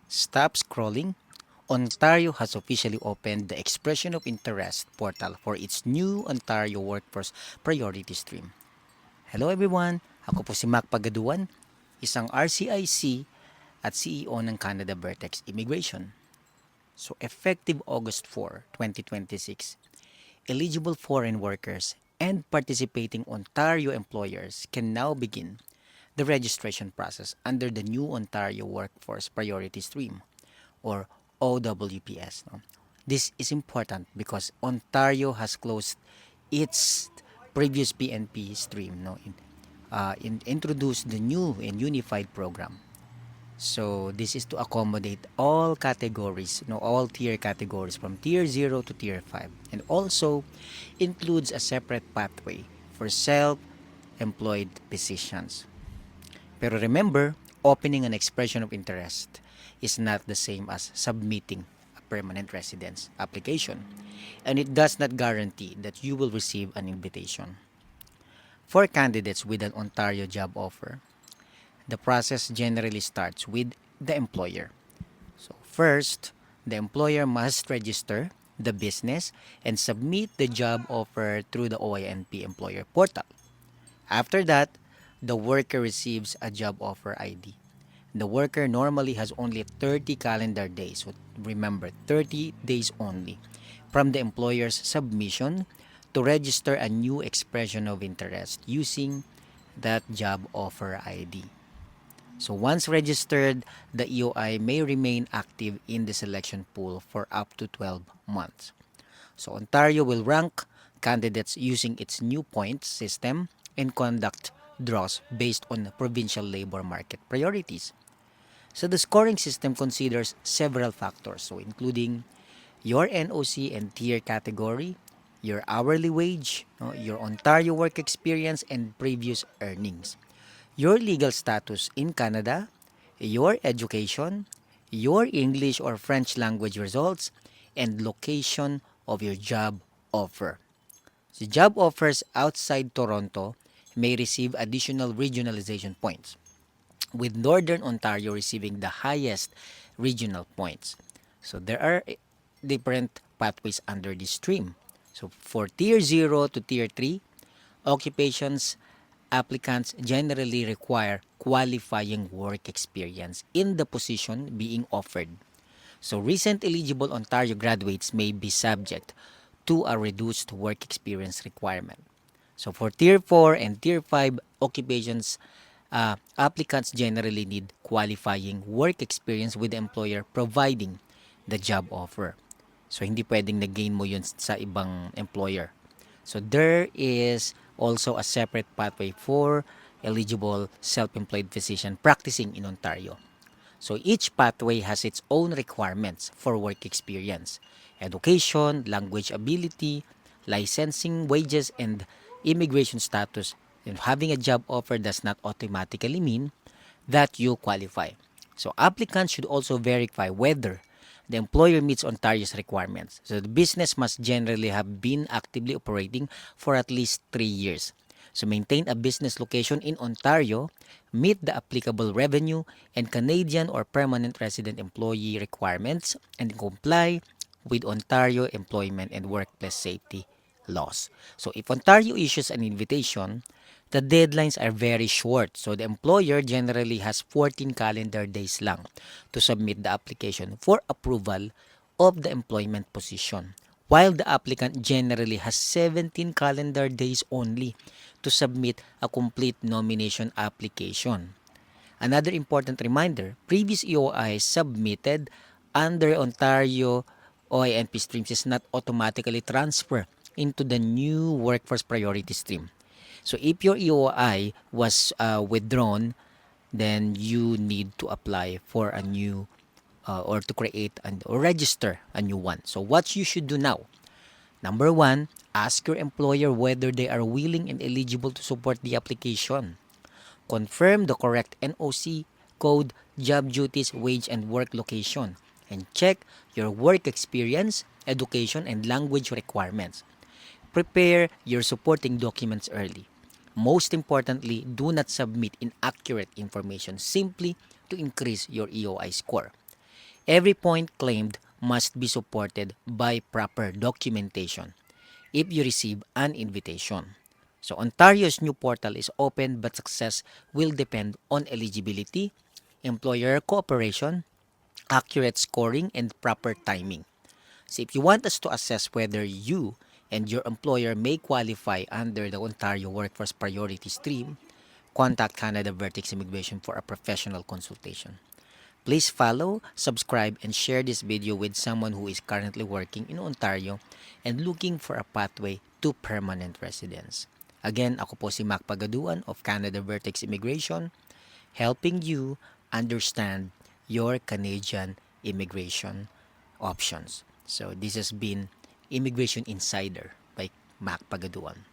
Stop scrolling. Ontario has officially opened the Expression of Interest portal for its new Ontario Workforce Priority stream. Hello everyone! Ako po si Mac Pagaduan, isang RCIC at CEO ng Canada Vertex Immigration. So effective August 4, 2026, eligible foreign workers and participating Ontario employers can now begin the registration process under the new Ontario Workforce Priority Stream or OWPS. No? This is important because Ontario has closed its previous PNP stream, introduced the new and unified program. So this is to accommodate all categories, all tier categories from tier 0 to tier 5, and also includes a separate pathway for self-employed positions. Pero remember, opening an expression of interest is not the same as submitting a permanent residence application, and it does not guarantee that you will receive an invitation. For candidates with an Ontario job offer, the process generally starts with the employer. So first, the employer must register the business and submit the job offer through the OINP employer portal. After that, the worker receives a job offer ID. The worker normally has only 30 calendar days. So remember, 30 days only from the employer's submission to register a new expression of interest using that job offer ID. So once registered, the EOI may remain active in the selection pool for up to 12 months. So Ontario will rank candidates using its new points system and conduct draws based on provincial labor market priorities. So the scoring system considers several factors, so including your NOC and tier category, your hourly wage, your Ontario work experience and previous earnings, your legal status in Canada, your education, your English or French language results, and location of your job offer. So job offers outside Toronto may receive additional regionalization points, with Northern Ontario receiving the highest regional points. So there are different pathways under this stream. So for Tier 0 to Tier 3, occupations applicants generally require qualifying work experience in the position being offered. So recent eligible Ontario graduates may be subject to a reduced work experience requirement. So for Tier 4 and Tier 5 occupations, applicants generally need qualifying work experience with the employer providing the job offer. So hindi pwedeng na-gain mo yun sa ibang employer. So there is also a separate pathway for eligible self-employed physician practicing in Ontario. So each pathway has its own requirements for work experience, education, language ability, licensing, wages, and immigration status. And having a job offer does not automatically mean that you qualify. So applicants should also verify whether the employer meets Ontario's requirements. So the business must generally have been actively operating for at least 3 years. So maintain a business location in Ontario, meet the applicable revenue and Canadian or permanent resident employee requirements, and comply with Ontario employment and workplace safety laws. So if Ontario issues an invitation, the deadlines are very short. So the employer generally has 14 calendar days lang to submit the application for approval of the employment position, while the applicant generally has 17 calendar days only to submit a complete nomination application. Another important reminder, previous EOI submitted under Ontario OINP streams is not automatically transferred into the new workforce priority stream. So if your EOI was withdrawn, then you need to apply for a new or to create or register a new one. So what you should do now? Number one, ask your employer whether they are willing and eligible to support the application. Confirm the correct NOC code, job duties, wage, and work location. And check your work experience, education, and language requirements. Prepare your supporting documents early. Most importantly, do not submit inaccurate information simply to increase your EOI score. Every point claimed must be supported by proper documentation if you receive an invitation. So Ontario's new portal is open but success will depend on eligibility, employer cooperation, accurate scoring, and proper timing. So if you want us to assess whether you and your employer may qualify under the Ontario Workforce Priority stream, contact Canada Vertex Immigration for a professional consultation. Please follow, subscribe, and share this video with someone who is currently working in Ontario and looking for a pathway to permanent residence. Again, ako po si Mac Pagaduan of Canada Vertex Immigration, helping you understand your Canadian immigration options. So this has been Immigration Insider by Mac Pagaduan.